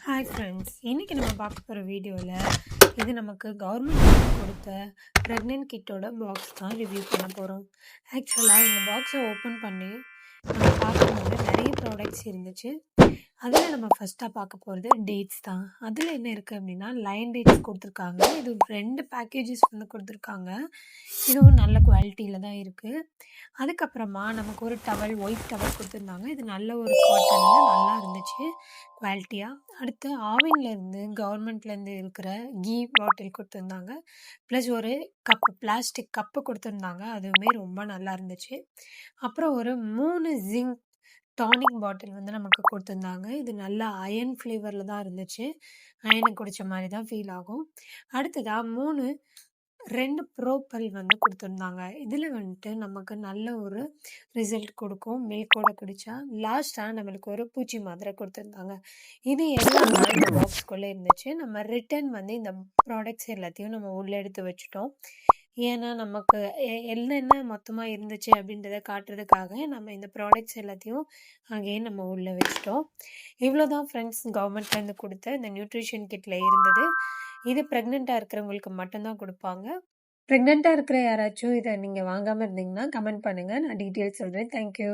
Hi friends, இன்றைக்கி நம்ம பார்க்க போகிற வீடியோவில் இது நமக்கு கவர்மெண்ட் கொடுத்த ப்ரெக்னென்ட் கிட்டோட பாக்ஸ் தான் ரிவ்யூ பண்ண போகிறோம். ஆக்சுவலாக இந்த பாக்ஸை ஓப்பன் பண்ணி நம்ம பார்க்கும்போது நிறைய ப்ராடக்ட்ஸ் இருந்துச்சு. அதில் நம்ம ஃபஸ்ட்டாக பார்க்க போகிறது டேட்ஸ் தான். அதில் என்ன இருக்குது அப்படின்னா லைன் டேட்ஸ் கொடுத்துருக்காங்க. இது 2 பேக்கேஜஸ் வந்து கொடுத்துருக்காங்க. இதுவும் நல்ல குவாலிட்டியில் தான் இருக்குது. அதுக்கப்புறமா நமக்கு ஒரு டவல், ஒயிட் டவல் கொடுத்துருந்தாங்க. இது நல்ல ஒரு காட்டனில் நல்லா இருந்துச்சு குவாலிட்டியாக. அடுத்து ஆவின்லேருந்து கவர்மெண்ட்லேருந்து இருக்கிற கீ பாட்டில் கொடுத்துருந்தாங்க. ப்ளஸ் ஒரு கப்பு, பிளாஸ்டிக் கப்பு கொடுத்துருந்தாங்க. அதுவுமே ரொம்ப நல்லா இருந்துச்சு. அப்புறம் ஒரு 3 ஜிங்க் டானிக் பாட்டில் வந்து நமக்கு கொடுத்துருந்தாங்க. இது நல்லா அயன் ஃப்ளேவரில் தான் இருந்துச்சு. அயனை குடித்த மாதிரி தான் ஃபீல் ஆகும். அடுத்ததாக 2 ப்ரோப்பல் வந்து கொடுத்துருந்தாங்க. இதில் வந்துட்டு நமக்கு நல்ல ஒரு ரிசல்ட் கொடுக்கும். மில்கோட குடித்தா லாஸ்ட்டாக நம்மளுக்கு ஒரு பூச்சி மாத்திரை கொடுத்துருந்தாங்க. இது எல்லாமே இந்த பாக்ஸ்குள்ளே இருந்துச்சு. நம்ம ரிட்டன் வந்து இந்த ப்ராடக்ட்ஸ் எல்லாத்தையும் நம்ம உள்ளே எடுத்து வச்சுட்டோம். ஏன்னா நமக்கு என்னென்ன மொத்தமாக இருந்துச்சு அப்படின்றத காட்டுறதுக்காக நம்ம இந்த ப்ராடக்ட்ஸ் எல்லாத்தையும் அகைன் நம்ம உள்ளே வச்சுட்டோம். இவ்வளோ தான் ஃப்ரெண்ட்ஸ் கவர்மெண்ட்லேருந்து கொடுத்த இந்த நியூட்ரிஷன் கிட்டில் இருந்தது. இது ப்ரெக்னெண்ட்டாக இருக்கிறவங்களுக்கு மட்டும்தான் கொடுப்பாங்க. ப்ரெக்னெண்ட்டாக இருக்கிற யாராச்சும் இதை நீங்கள் வாங்காமல் இருந்தீங்கன்னா கமெண்ட் பண்ணுங்கள், நான் டீட்டெயில்ஸ் சொல்கிறேன். தேங்க்யூ.